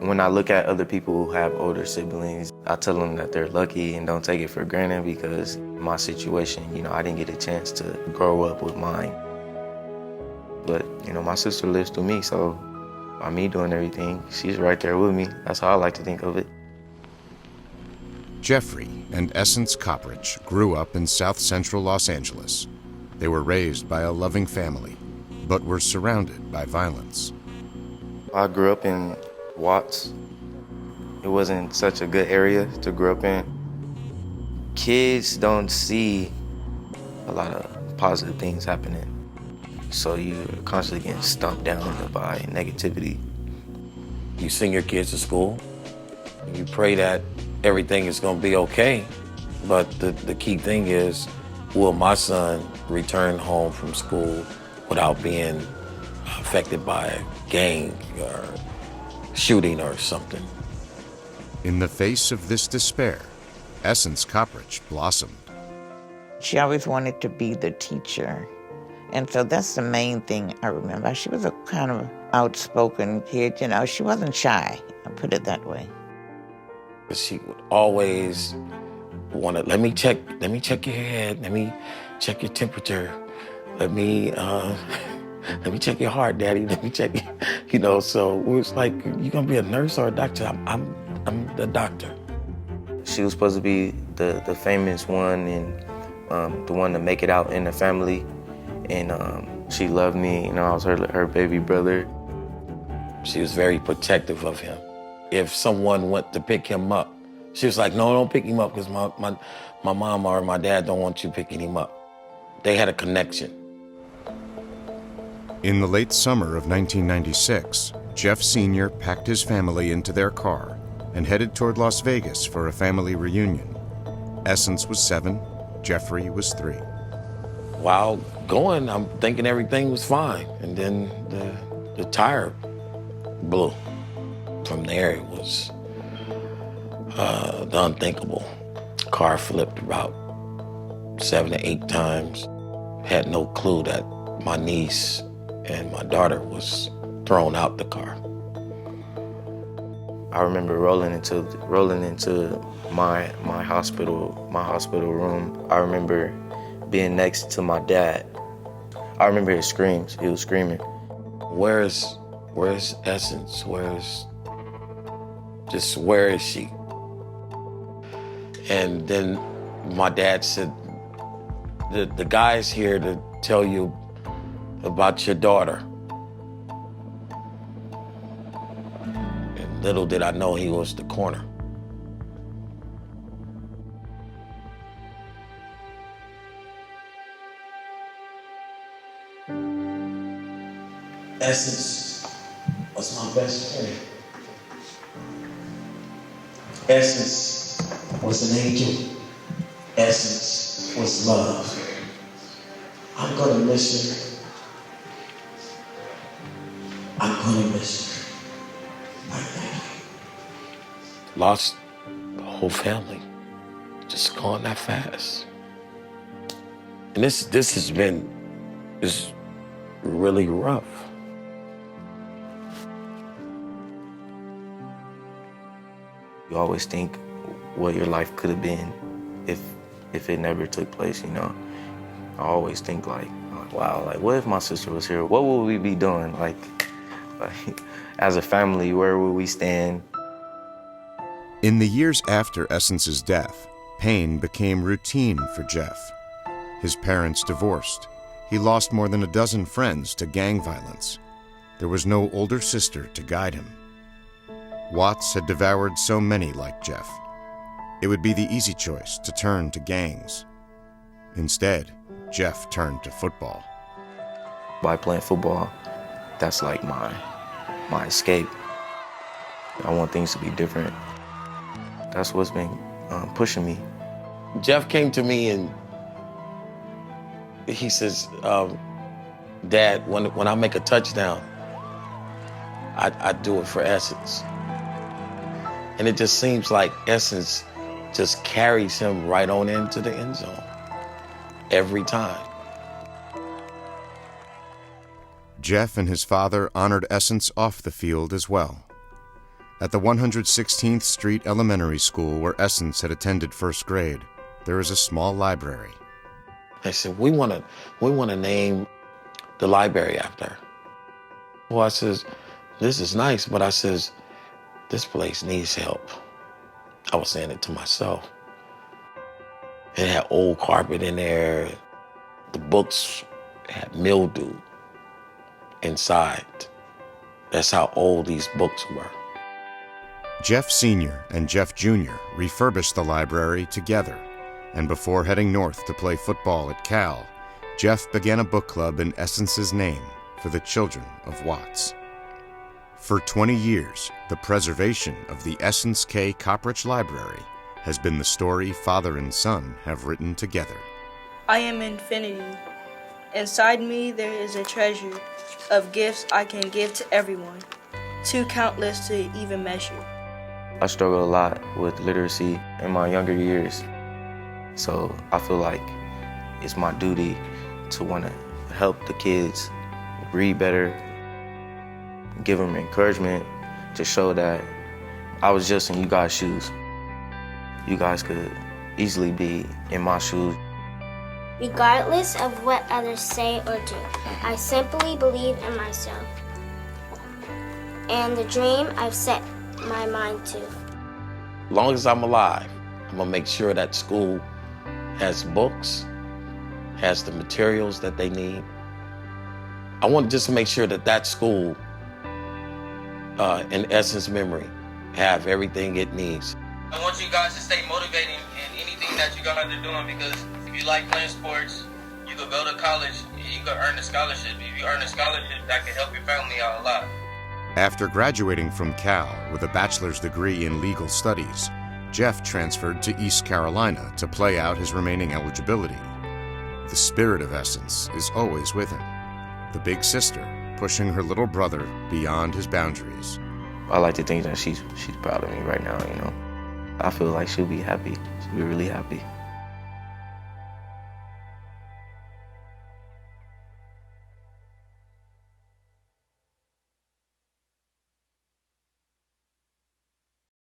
When I look at other people who have older siblings, I tell them that they're lucky and don't take it for granted because my situation, I didn't get a chance to grow up with mine. But, my sister lives through me, so by me doing everything, she's right there with me. That's how I like to think of it. Jeffrey and Essence Coprich grew up in South Central Los Angeles. They were raised by a loving family, but were surrounded by violence. I grew up in Watts. It wasn't such a good area to grow up in. Kids don't see a lot of positive things happening, so you're constantly getting stumped down by negativity. You send your kids to school, you pray that everything is going to be okay, but the key thing is, will my son return home from school without being affected by a gang or shooting or something? In the face of this despair, Essence Coprich blossomed. She always wanted to be the teacher. And so that's the main thing I remember. She was a kind of outspoken kid, She wasn't shy, I'll put it that way. She would always want to, let me check your head, let me check your temperature, let me check your heart, Daddy, let me check, so it was like, you gonna be a nurse or a doctor? I'm the doctor. She was supposed to be the famous one and the one to make it out in the family. And she loved me, I was her baby brother. She was very protective of him. If someone went to pick him up, she was like, no, don't pick him up because my mom or my dad don't want you picking him up. They had a connection. In the late summer of 1996, Jeff Sr. packed his family into their car and headed toward Las Vegas for a family reunion. Essence was 7, Jeffrey was 3. While going, I'm thinking everything was fine, and then the tire blew. From there, it was the unthinkable. Car flipped about 7 to 8 times. Had no clue that my niece and my daughter was thrown out the car. I remember rolling into my hospital room. I remember being next to my dad. I remember his screams. He was screaming. Where's Essence? Where is she? And then my dad said, the guy's here to tell you about your daughter. And little did I know he was the coroner. Essence was my best friend. Essence was an angel. Essence was love. I'm gonna miss her. I'm gonna miss her. Lost the whole family. Just gone that fast. And this has been really rough. You always think what your life could have been if it never took place, I always think like, wow, what if my sister was here? What would we be doing? Like as a family, where would we stand? In the years after Essence's death, pain became routine for Jeff. His parents divorced. He lost more than a dozen friends to gang violence. There was no older sister to guide him. Watts had devoured so many like Jeff. It would be the easy choice to turn to gangs. Instead, Jeff turned to football. By playing football, that's like my escape. I want things to be different. That's what's been pushing me. Jeff came to me and he says, Dad, when I make a touchdown, I do it for Essence. And it just seems like Essence just carries him right on into the end zone every time. Jeff and his father honored Essence off the field as well. At the 116th Street Elementary School where Essence had attended first grade, there is a small library. They said, we want to name the library after her. Well, I says, this is nice, but I says, this place needs help. I was saying it to myself. It had old carpet in there. The books had mildew inside. That's how old these books were. Jeff Sr. and Jeff Jr. refurbished the library together, and before heading north to play football at Cal, Jeff began a book club in Essence's name for the children of Watts. For 20 years, the preservation of the Essence K. Coprich Library has been the story father and son have written together. I am infinity. Inside me there is a treasure of gifts I can give to everyone, too countless to even measure. I struggled a lot with literacy in my younger years, so I feel like it's my duty to want to help the kids read better, give them encouragement to show that I was just in you guys' shoes. You guys could easily be in my shoes. Regardless of what others say or do, I simply believe in myself and the dream I've set my mind to. As long as I'm alive, I'm gonna make sure that school has books, has the materials that they need. I want just to make sure that that school, in Essence memory, have everything it needs. I want you guys to stay motivated in anything that you guys are doing, because if you like playing sports, you could go to college, you could earn a scholarship. If you earn a scholarship, that could help your family out a lot. After graduating from Cal with a bachelor's degree in legal studies, Jeff transferred to East Carolina to play out his remaining eligibility. The spirit of Essence is always with him, the big sister pushing her little brother beyond his boundaries. I like to think that she's proud of me right now, you know. I feel like she'll be happy. She'll be really happy.